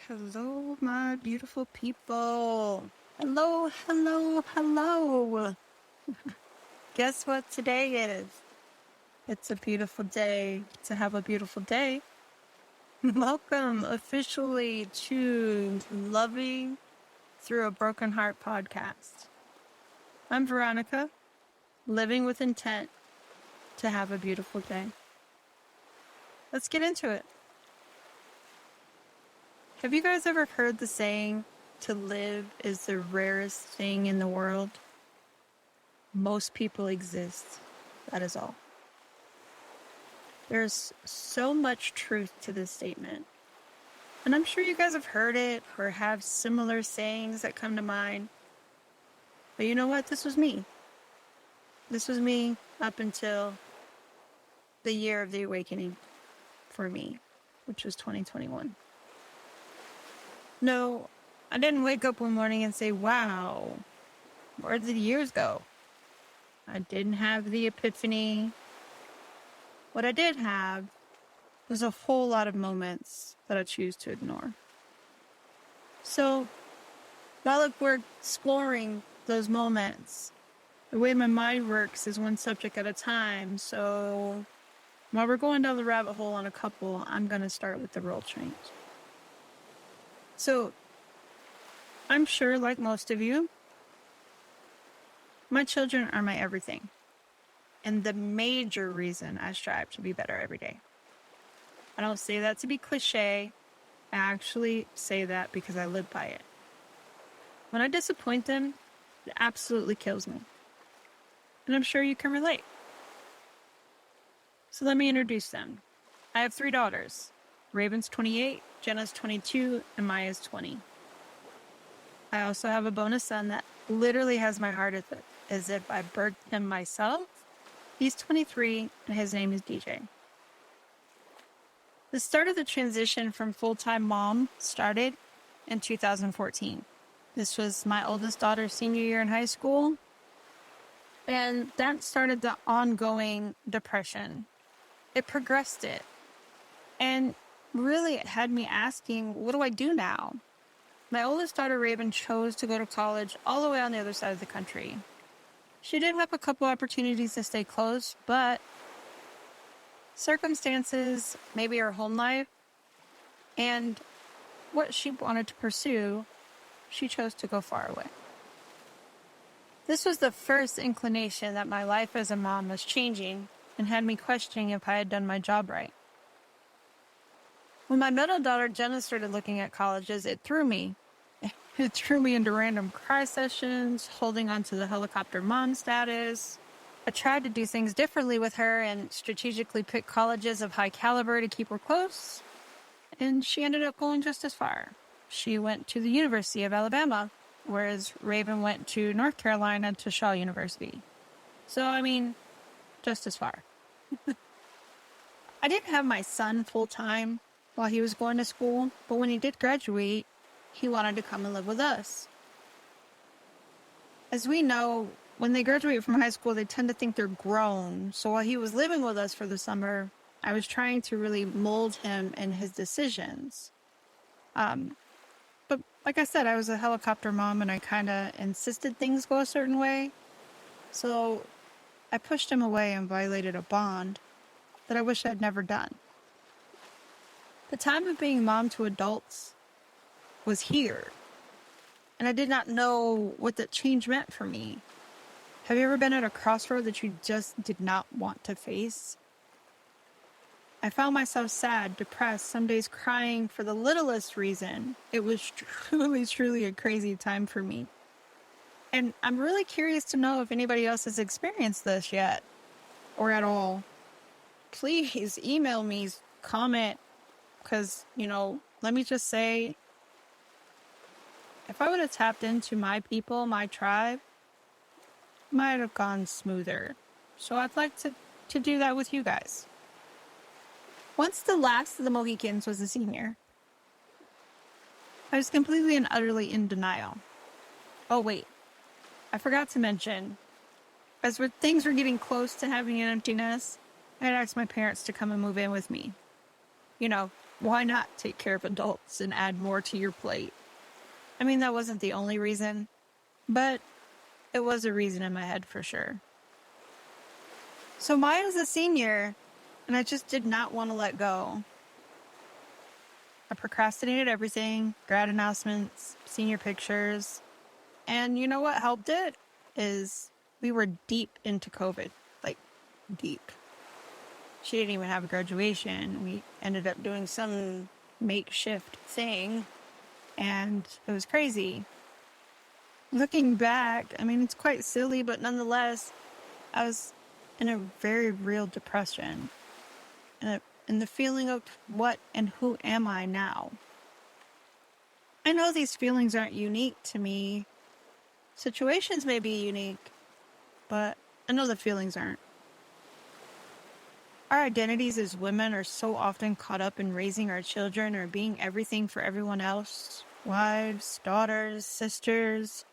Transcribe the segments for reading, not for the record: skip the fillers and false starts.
Hello, my beautiful people. Hello, hello, hello. Guess what today is? It's a beautiful day to have a beautiful day. Welcome officially to Loving Through a Broken Heart podcast. I'm Veronica, living with intent to have a beautiful day. Let's get into it. Have you guys ever heard the saying, to live is the rarest thing in the world? Most people exist. That is all. There's so much truth to this statement. And I'm sure you guys have heard it or have similar sayings that come to mind. But you know what? This was me. This was me up until the year of the awakening for me, which was 2021. No, I didn't wake up one morning and say, wow, where did the years go? I didn't have the epiphany. What I did have was a whole lot of moments that I choose to ignore. So, while we're exploring those moments, the way my mind works is one subject at a time. So, while we're going down the rabbit hole on a couple, I'm going to start with the role change. So, I'm sure, like most of you, my children are my everything. And the major reason I strive to be better every day. I don't say that to be cliche. I actually say that because I live by it. When I disappoint them, it absolutely kills me. And I'm sure you can relate. So let me introduce them. I have 3 daughters. Raven's 28, Jenna's 22, and Maya's 20. I also have a bonus son that literally has my heart as if I birthed him myself. He's 23, and his name is DJ. The start of the transition from full-time mom started in 2014. This was my oldest daughter's senior year in high school, and that started the ongoing depression. It progressed it, and really it had me asking, what do I do now? My oldest daughter, Raven, chose to go to college all the way on the other side of the country. She did have a couple opportunities to stay close, but circumstances, maybe her home life, and what she wanted to pursue, she chose to go far away. This was the first inclination that my life as a mom was changing and had me questioning if I had done my job right. When my middle daughter, Jenna, started looking at colleges, it threw me. It threw me into random cry sessions, holding on to the helicopter mom status. I tried to do things differently with her and strategically pick colleges of high caliber to keep her close. And she ended up going just as far. She went to the University of Alabama, whereas Raven went to North Carolina to Shaw University. So, just as far. I didn't have my son full-time while he was going to school, but when he did graduate, he wanted to come and live with us. As we know, when they graduate from high school, they tend to think they're grown. So while he was living with us for the summer, I was trying to really mold him and his decisions. But like I said, I was a helicopter mom and I kind of insisted things go a certain way. So I pushed him away and violated a bond that I wish I'd never done. The time of being mom to adults was here, and I did not know what that change meant for me. Have you ever been at a crossroad that you just did not want to face? I found myself sad, depressed, some days crying for the littlest reason. It was truly a crazy time for me. And I'm really curious to know if anybody else has experienced this yet, or at all. Please email me, comment, because, let me just say, if I would have tapped into my people, my tribe, it might have gone smoother. So I'd like to do that with you guys. Once the last of the Mohicans was a senior, I was completely and utterly in denial. Oh, wait. I forgot to mention, as things were getting close to having an empty nest, I had asked my parents to come and move in with me. Why not take care of adults and add more to your plate? I mean, that wasn't the only reason, but it was a reason in my head for sure. So Maya was a senior, and I just did not want to let go. I procrastinated everything, grad announcements, senior pictures. And you know what helped it? Is we were deep into COVID, like deep. She didn't even have a graduation. We ended up doing some makeshift thing, and it was crazy. Looking back, I mean, it's quite silly, but nonetheless, I was in a very real depression. And the feeling of what and who am I now? I know these feelings aren't unique to me. Situations may be unique, but I know the feelings aren't. Our identities as women are so often caught up in raising our children or being everything for everyone else. Wives, daughters, sisters.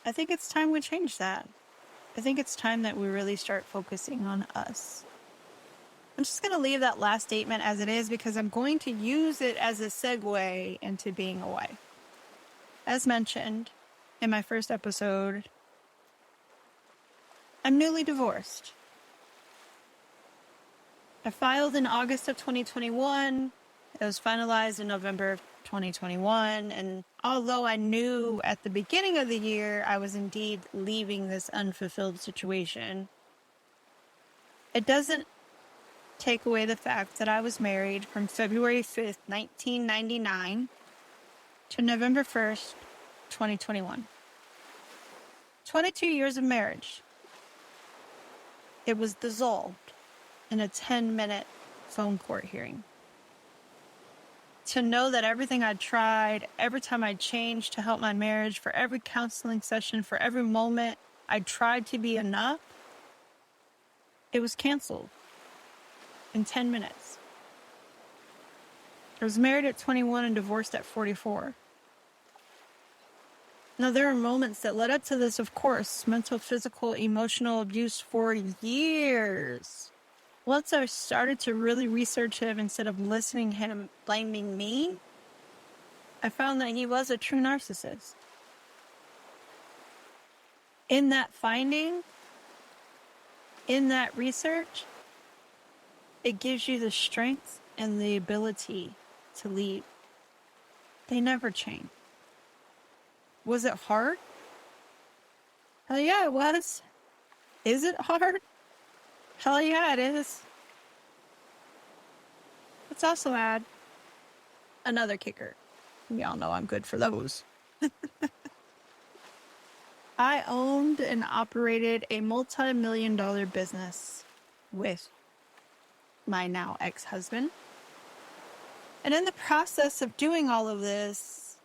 I think it's time we change that. I think it's time that we really start focusing on us. I'm just going to leave that last statement as it is because I'm going to use it as a segue into being a wife. As mentioned in my first episode, I'm newly divorced. I filed in August of 2021. It was finalized in November of 2021. And although I knew at the beginning of the year I was indeed leaving this unfulfilled situation, it doesn't take away the fact that I was married from February 5th, 1999 to November 1st, 2021. 22 years of marriage. It was dissolved in a 10-minute phone court hearing. To know that everything I tried, every time I changed to help my marriage, for every counseling session, for every moment I tried to be enough, it was canceled in 10 minutes. I was married at 21 and divorced at 44. Now, there are moments that led up to this, of course, mental, physical, emotional abuse for years. Once I started to really research him instead of listening to him blaming me, I found that he was a true narcissist. In that finding, in that research, it gives you the strength and the ability to leave. They never change. Was it hard? Hell yeah, it was. Is it hard? Hell yeah, it is. Let's also add another kicker. We all know I'm good for those. I owned and operated a multi-million-dollar business with my now ex-husband. And in the process of doing all of this,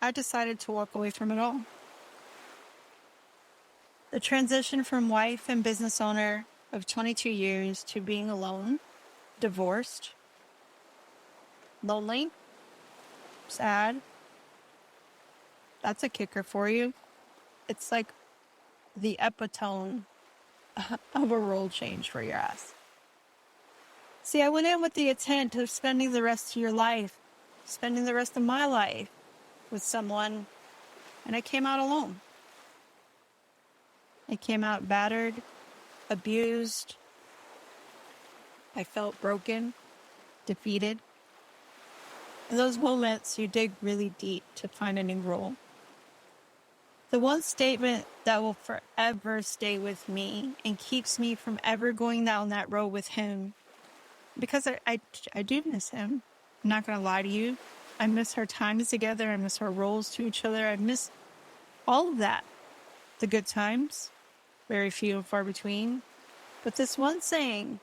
I decided to walk away from it all. The transition from wife and business owner of 22 years to being alone, divorced, lonely, sad. That's a kicker for you. It's like the epitome of a role change for your ass. See, I went in with the intent of spending the rest of your life, spending the rest of my life with someone, and I came out alone. I came out battered, abused. I felt broken, defeated. In those moments, you dig really deep to find a new role. The one statement that will forever stay with me and keeps me from ever going down that road with him, because I do miss him. I'm not going to lie to you. I miss our times together. I miss our roles to each other. I miss all of that. The good times, very few and far between. But this one saying,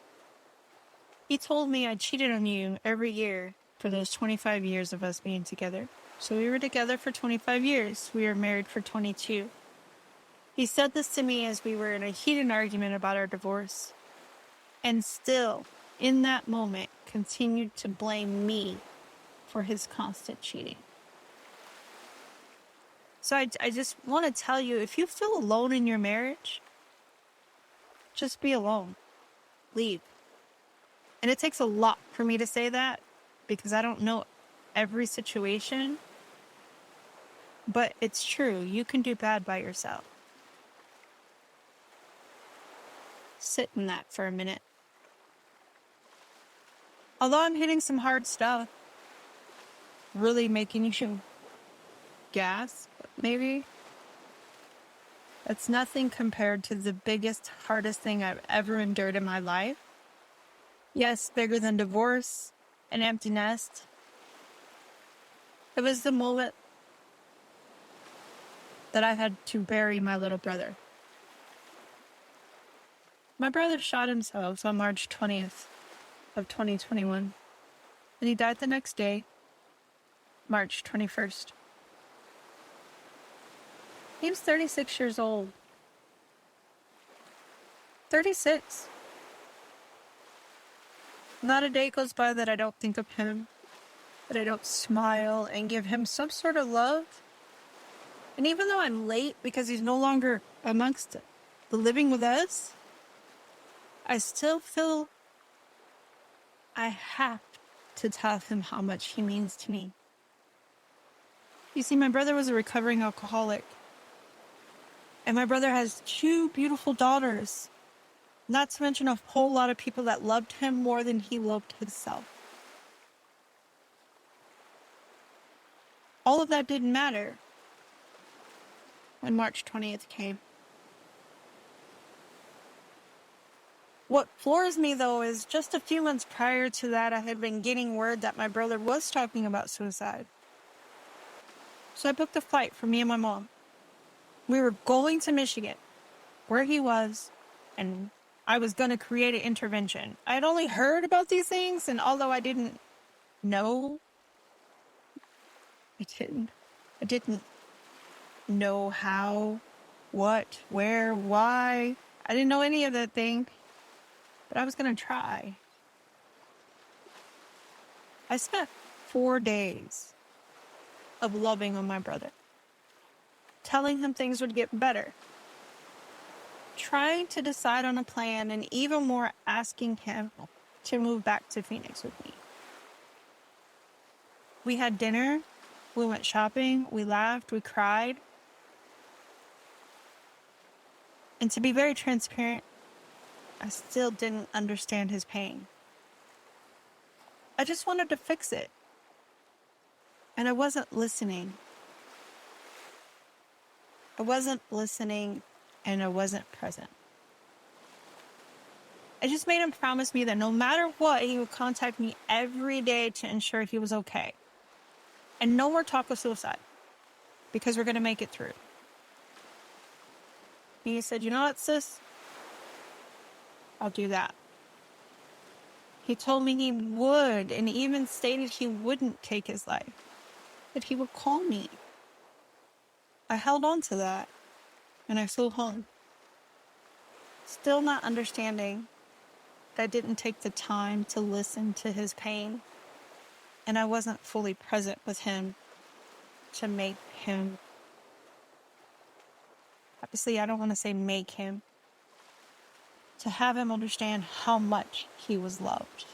he told me I cheated on you every year for those 25 years of us being together. So we were together for 25 years. We were married for 22. He said this to me as we were in a heated argument about our divorce. And still, in that moment, continued to blame me for his constant cheating. So I just want to tell you, if you feel alone in your marriage, just be alone. Leave. And it takes a lot for me to say that, because I don't know every situation, but it's true. You can do bad by yourself. Sit in that for a minute. Although I'm hitting some hard stuff, really making you gasp, maybe, it's nothing compared to the biggest, hardest thing I've ever endured in my life. Yes, bigger than divorce, an empty nest. It was the moment that I had to bury my little brother. My brother shot himself on March 20th of 2021, and he died the next day, March 21st. He was 36 years old. 36. Not a day goes by that I don't think of him, that I don't smile and give him some sort of love. And even though I'm late because he's no longer amongst the living with us, I still feel I have to tell him how much he means to me. You see, my brother was a recovering alcoholic. And my brother has 2 beautiful daughters. Not to mention a whole lot of people that loved him more than he loved himself. All of that didn't matter when March 20th came. What floors me, though, is just a few months prior to that, I had been getting word that my brother was talking about suicide. So I booked a flight for me and my mom. We were going to Michigan, where he was, and I was going to create an intervention. I had only heard about these things, and although I didn't know, I didn't know how, what, where, why. I didn't know any of that thing, but I was going to try. I spent 4 days of loving on my brother, telling him things would get better, trying to decide on a plan, and even more asking him to move back to Phoenix with me. We had dinner, we went shopping, we laughed, we cried. And to be very transparent, I still didn't understand his pain. I just wanted to fix it. And I wasn't listening. I wasn't listening, and I wasn't present. I just made him promise me that no matter what, he would contact me every day to ensure he was okay. And no more talk of suicide, because we're going to make it through. He said, "You know what, sis? I'll do that." He told me he would, and even stated he wouldn't take his life, that he would call me. I held on to that, and I flew home. Still not understanding that I didn't take the time to listen to his pain, and I wasn't fully present with him to make him, obviously I don't want to say make him, to have him understand how much he was loved.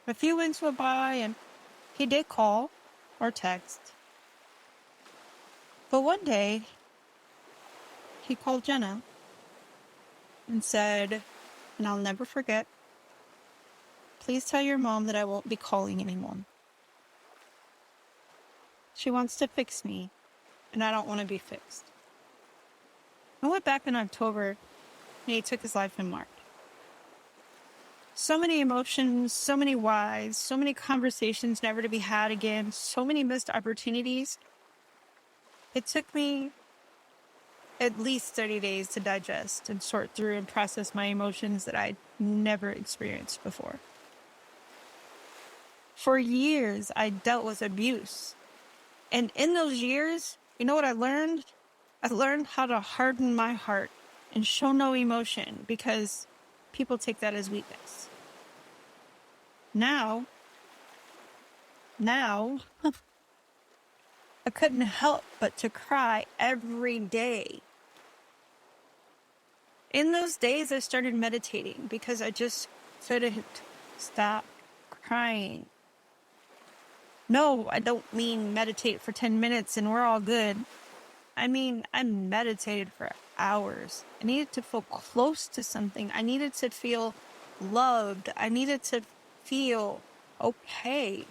A few weeks went by, and he did call or text. But one day, he called Jenna and said, and I'll never forget, "Please tell your mom that I won't be calling anymore. She wants to fix me, and I don't want to be fixed." I went back in October, and he took his life in March. So many emotions, so many whys, so many conversations never to be had again, so many missed opportunities. It took me at least 30 days to digest and sort through and process my emotions that I'd never experienced before. For years, I dealt with abuse. And in those years, you know what I learned? I learned how to harden my heart and show no emotion, because people take that as weakness. Now, I couldn't help but to cry every day. In those days, I started meditating because I just couldn't stop crying. No, I don't mean meditate for 10 minutes and we're all good. I mean, I meditated for hours. I needed to feel close to something. I needed to feel loved. I needed to feel okay.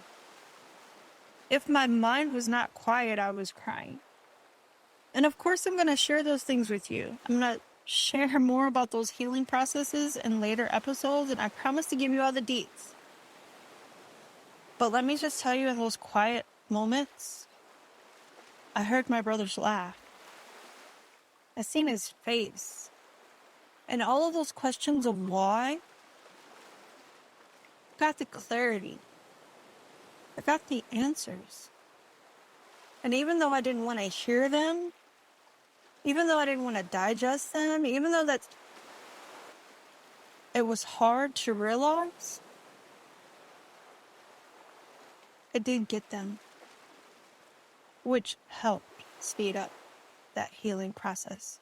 If my mind was not quiet, I was crying. And of course, I'm going to share those things with you. I'm going to share more about those healing processes in later episodes, and I promise to give you all the deets. But let me just tell you, in those quiet moments, I heard my brother's laugh. I seen his face. And all of those questions of why, got the clarity. I got the answers. And even though I didn't want to hear them, even though I didn't want to digest them, even though it was hard to realize, I did get them, which helped speed up that healing process.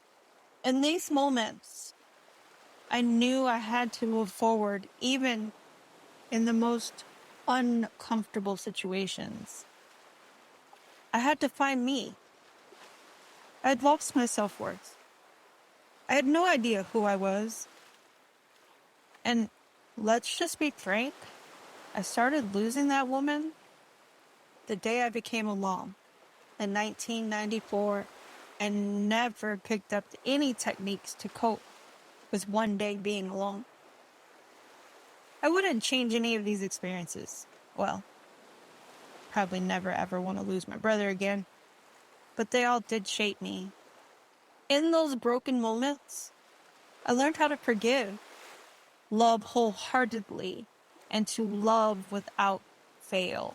In these moments, I knew I had to move forward, even in the most uncomfortable situations. I had to find me. I had lost my self-worth. I had no idea who I was. And let's just be frank, I started losing that woman the day I became a mom in 1994 and never picked up any techniques to cope with one day being alone. I wouldn't change any of these experiences. Well, probably never ever want to lose my brother again, but they all did shape me. In those broken moments, I learned how to forgive, love wholeheartedly, and to love without fail.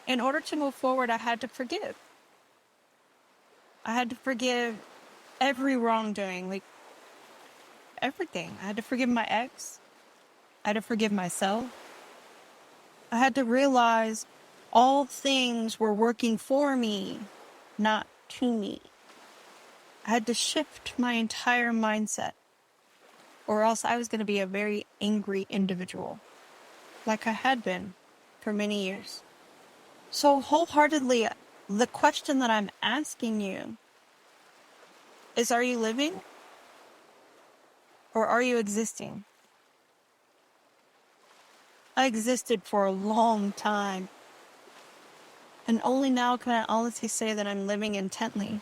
In order to move forward, I had to forgive. I had to forgive every wrongdoing, like everything. I had to forgive my ex. I had to forgive myself. I had to realize all things were working for me, not to me. I had to shift my entire mindset, or else I was going to be a very angry individual, like I had been for many years. So wholeheartedly, the question that I'm asking you is, are you living or are you existing? I existed for a long time, and only now can I honestly say that I'm living intently.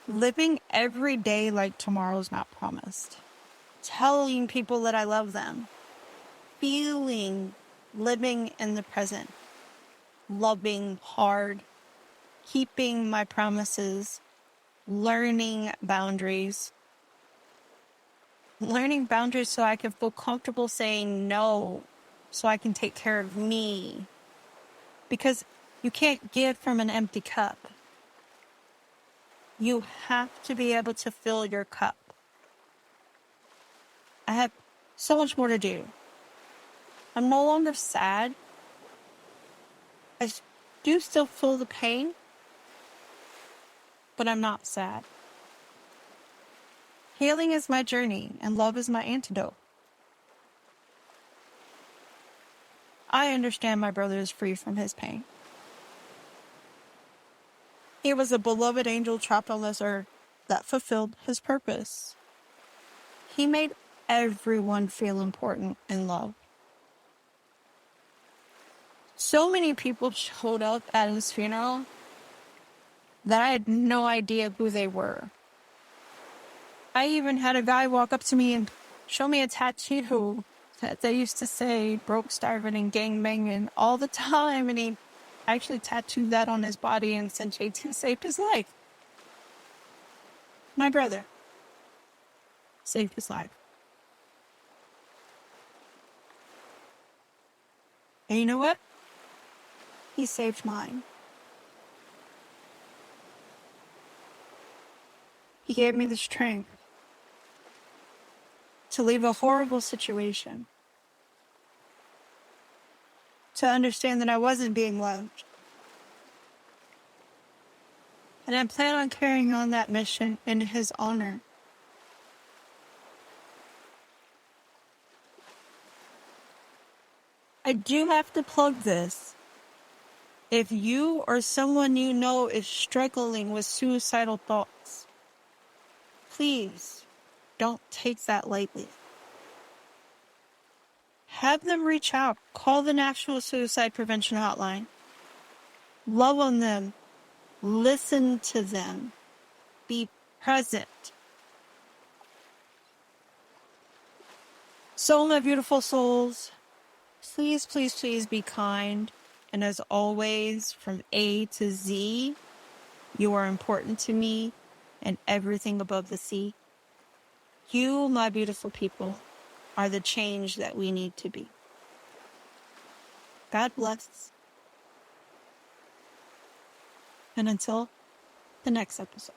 Living every day like tomorrow's not promised. Telling people that I love them. Feeling, living in the present. Loving hard. Keeping my promises. Learning boundaries. Learning boundaries so I can feel comfortable saying no. So I can take care of me. Because you can't give from an empty cup. You have to be able to fill your cup. I have so much more to do. I'm no longer sad. I do still feel the pain, but I'm not sad. Healing is my journey, and love is my antidote. I understand my brother is free from his pain. He was a beloved angel trapped on this earth that fulfilled his purpose. He made everyone feel important and loved. So many people showed up at his funeral that I had no idea who they were. I even had a guy walk up to me and show me a tattoo that they used to say broke, starving, and gangbanging all the time, and he actually tattooed that on his body and said JT saved his life. My brother saved his life. And you know what? He saved mine. He gave me the strength to leave a horrible situation, to understand that I wasn't being loved. And I plan on carrying on that mission in his honor. I do have to plug this. If you or someone you know is struggling with suicidal thoughts, please don't take that lightly. Have them reach out. Call the National Suicide Prevention Hotline. Love on them. Listen to them. Be present. So, my beautiful souls, please, please, please be kind. And as always, from A to Z, you are important to me and everything above the sea. You, my beautiful people, are the change that we need to be. God bless. And until the next episode.